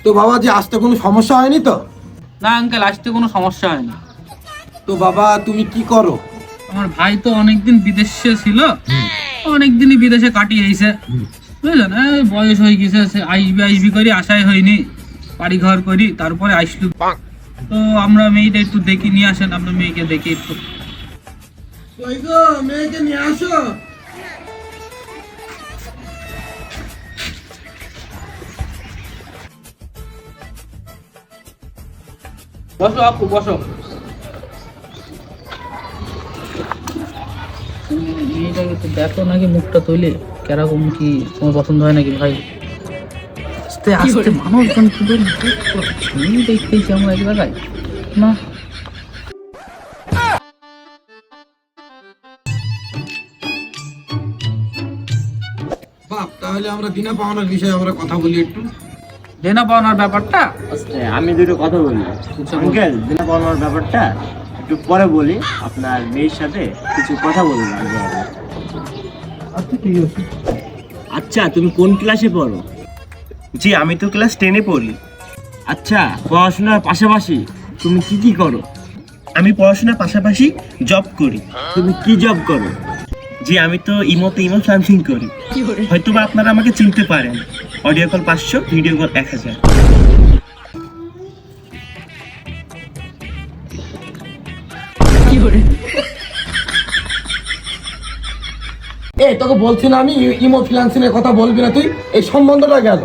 তো বাবা যে আসতে কোনো সমস্যা হয়নি তো? না আঙ্কেল, আসতে কোনো সমস্যা হয়নি। তো বাবা তুমি কি করো? আমার ভাই তো অনেকদিন বিদেশে ছিল, অনেকদিনই বিদেশে কাটিয়ে আইছে, বুঝলেন। বয়স হয়ে গেছে, আসবি আসবি করি, আশাই হয়নি, বাড়ি ঘর করি, তারপরে আসলু। তো আমরা মেয়েটা একটু দেখি, নিয়ে আসেন আপনার মেয়েকে দেখি একটু। ওই গো, মেয়েকে নিয়ে আসো। বসো আপু, বসো। মেয়েটাকে তো দেখো নাকি, মুখটা তৈলে কেরকম, কি তোমার পছন্দ হয় নাকি ভাই? আস্তে আস্তে মানুষজন কি বলে মেয়ে দেখতেছি আমরা এক জায়গায় না। বাপ, তাহলে আমরা দিনা পাওনার বিষয়ে আমরা কথা বলি একটু। দেনা পাওনার ব্যাপারটা আমি দুটো কথা বলি আঙ্কেল। দিনা পাওনার ব্যাপারটা একটু পরে বলি, আপনার মেয়ের সাথে কিছু কথা বলবো আগে। আচ্ছা ঠিক আছে। আচ্ছা, তুমি কোন ক্লাসে পড়ো? জি, আমি তো ক্লাস 10-এ পড়ি। আচ্ছা, পড়াশোনার পাশাপাশি তুমি কি কি করো? আমি পড়াশোনার পাশাপাশি জব করি। তুমি কি জব করো? জি, আমি তো ইমো ফ্রিল্যান্সিং করি। হয়তো বা আপনারা আমাকে চিনতে পারেন। Audio call 500, video call 1000। তোকে বলছি না আমি ইমো ফ্রিল্যান্সিং এর কথা বলবি না তুই, এই সম্বন্ধটা গেল।